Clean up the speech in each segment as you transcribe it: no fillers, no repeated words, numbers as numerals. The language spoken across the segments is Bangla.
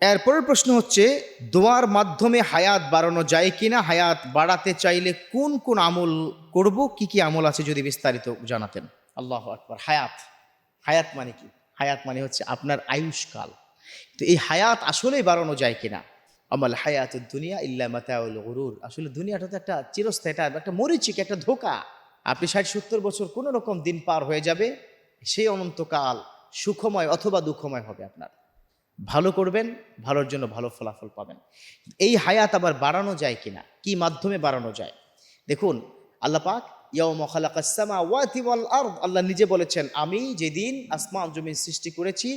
এরপরের প্রশ্ন হচ্ছে, দোয়ার মাধ্যমে হায়াত বাড়ানো যায় কিনা, হায়াত বাড়াতে চাইলে কোন কোন আমল করব, কি কি আমল আছে যদি বিস্তারিত জানাতেন। আল্লাহু আকবার। হায়াত, হায়াত মানে কি? হায়াত মানে হচ্ছে আপনার আয়ুষ্কাল। তো এই হায়াত আসলেই বাড়ানো যায় কিনা। আমাল হায়াতুদ দুনিয়া ইল্লা মাতাউল গুরুর। আসলে দুনিয়াটা তো একটা চিরস্থায়ী, এটা একটা মরিচিকা, একটা ধোঁকা। আপনি 60-70 বছর কোনো রকম দিন পার হয়ে যাবে, সেই অনন্তকাল সুখময় অথবা দুঃখময় হবে আপনার। ভালো করবেন, ভালোর জন্য ভালো ফলাফল পাবেন। এই হায়াত আবার বাড়ানো যায় কিনা, কি মাধ্যমে বাড়ানো যায়? দেখুন, আল্লাহ পাক ইয়াউমা খালাকাস সামাওয়াতি ওয়াল আরদ, আল্লাহ নিজে বলেছেন, আমি যেদিন আসমান জমিন সৃষ্টি করেছি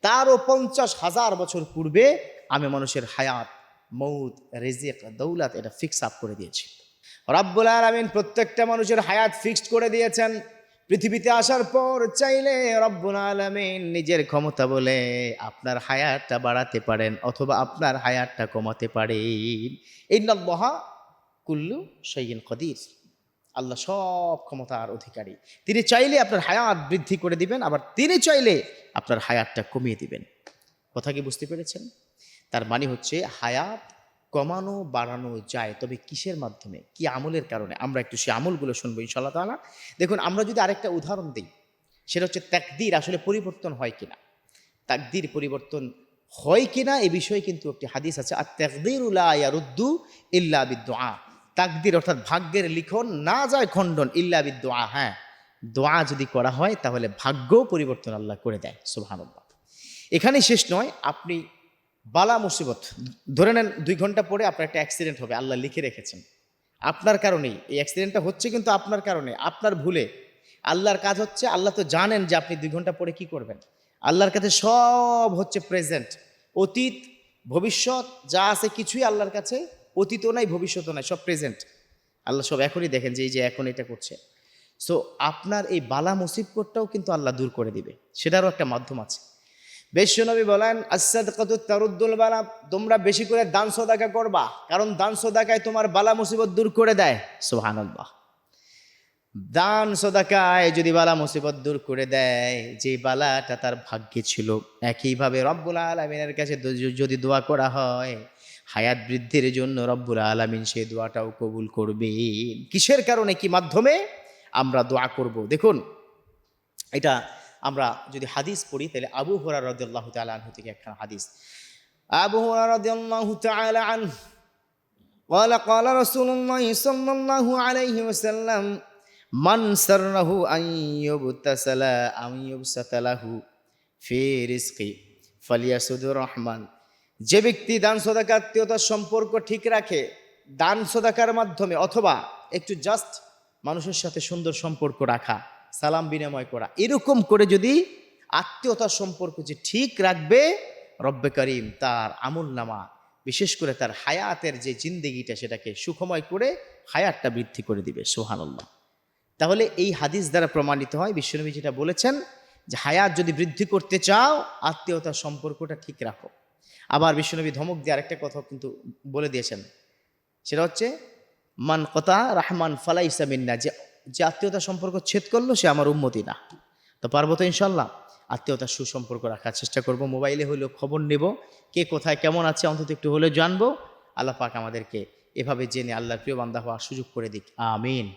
তারও 50,000 বছর পূর্বে আমি মানুষের হায়াত, মৌত, রিজিক, দৌলত এটা ফিক্স আপ করে দিয়েছি। রাব্বুল আলামিন প্রত্যেকটা মানুষের হায়াত ফিক্সড করে দিয়েছেন। পৃথিবীতে আসার পর চাইলে রব্বুল আলামিন নিজের ক্ষমতা বলে আপনার হায়াতটা বাড়াতে পারেন অথবা আপনার হায়াতটা কমাতে পারেন। ইন্নাল্লাহা কুল্লু শাইইন কাদির। আল্লাহ সব ক্ষমতার অধিকারী। তিনি চাইলে আপনার হায়াত বৃদ্ধি করে দিবেন, আবার তিনি চাইলে আপনার হায়াতটা কমিয়ে দিবেন। কথা কি বুঝতে পেরেছেন? তার মানে হচ্ছে হায়াত কমানো বাড়ানো যায়, তবে কিসের মাধ্যমে, কি আমলের কারণে? আমরা একটু সেই আমলগুলো শুনবো ইনশাআল্লাহ তাআলা। দেখুন, আমরা যদি আরেকটা উদাহরণ দিই, সেটা হচ্ছে তাকদীর আসলে পরিবর্তন হয় কিনা। তাকদীর পরিবর্তন হয় কিনা এ বিষয়ে কিন্তু একটি হাদিস আছে, আর তাকদীরু লা ইয়ারুদ্দু ইল্লা বিদ্দুআ। তাকদীর অর্থাৎ ভাগ্যের লিখন না যায় খণ্ডন ইল্লা বিদ্দুআ। হ্যাঁ, দোয়া যদি করা হয় তাহলে ভাগ্য পরিবর্তন আল্লাহ করে দেয়। সুবহানাল্লাহ। এখানেই শেষ নয়, আপনি বালা মুসিবত, ধরে নেন 2 ঘন্টা পরে আপনার একটা অ্যাক্সিডেন্ট হবে, আল্লাহ লিখে রেখেছেন। আপনার কারণেই এই অ্যাক্সিডেন্টটা হচ্ছে, কিন্তু আপনার কারণে, আপনার ভুলে। আল্লাহর কাজ হচ্ছে, আল্লাহ তো জানেন যে আপনি 2 ঘন্টা পরে কি করবেন। আল্লাহর কাছে সব হচ্ছে প্রেজেন্ট, অতীত ভবিষ্যৎ যা আছে কিছুই আল্লাহর কাছে অতীতও নাই ভবিষ্যৎও নাই, সব প্রেজেন্ট। আল্লাহ সব এখনই দেখেন যে এই যে এখন এটা করছে। সো আপনার এই বালা মুসিবতটাও কিন্তু আল্লাহ দূর করে দিবে, সেটারও একটা মাধ্যম আছে। বিশ্বনবী বলেন, আস-সাদকাতু তারুদ্দুল বালা, তোমরা বেশি করে দান সদাকা করবা, কারণ দান সদাকায় তোমার বালা মুসিবত দূর করে দেয়। সুবহানাল্লাহ। দান সদাকায় যদি বালা মুসিবত দূর করে দেয়, যে বালাটা তার ভাগ্যে ছিল, একইভাবে রব্বুল আলামিনের কাছে যদি দোয়া করা হয় হায়াত বৃদ্ধির জন্য, রব্বুল আলামিন সেই দোয়াটাও কবুল করবেন। কিসের কারণে, কি মাধ্যমে আমরা দোয়া করব? দেখুন, এটা আমরা যদি হাদিস পড়ি তাহলে আবু হুরায়রা রাদিয়াল্লাহু তাআলা আনহু থেকে একটা হাদিস। আবু হুরায়রা রাদিয়াল্লাহু তাআলা আনহু قال قال رسول الله صلى الله عليه وسلم من سره أن يبتسل أن يبسط له في رزقه فليسد الرحمن। যে ব্যক্তি দান সদাকা আত্মীয়তার সম্পর্ক ঠিক রাখে দান সদাকার মাধ্যমে, অথবা একটু জাস্ট মানুষের সাথে সুন্দর সম্পর্ক রাখা, সালাম বিনিময় করা, এরকম করে যদি আত্মীয়তার সম্পর্ক যে ঠিক রাখবে, রব্বে করিম তার আমল নামা, বিশেষ করে তার হায়াতের যে জিন্দেগিটা সেটাকে সুখময় করে হায়াতটা বৃদ্ধি করে দিবে। সুবহানাল্লাহ। তাহলে এই হাদিস দ্বারা প্রমাণিত হয়, বিশ্বনবী যেটা বলেছেন যে হায়াত যদি বৃদ্ধি করতে চাও আত্মীয়তার সম্পর্কটা ঠিক রাখো। আবার বিশ্বনবী ধমক দিয়ে আরেকটা কথা কিন্তু বলে দিয়েছেন, সেটা হচ্ছে মান কতা রাহমান ফালাইসা মিন্না, যে আত্মীয়তার সম্পর্ক ছেদ করলো সে আমার উম্মতি না। তো পারবো তো ইনশাল্লাহ আত্মীয়তার সুসম্পর্ক রাখার চেষ্টা করব। মোবাইলে হলেও খবর নেব, কে কোথায় কেমন আছে অন্তত একটু হলেও জানবো। আল্লাহ পাক আমাদেরকে এভাবে জেনে আল্লাহর প্রিয় বান্দা হওয়ার সুযোগ করে দিক। আমিন।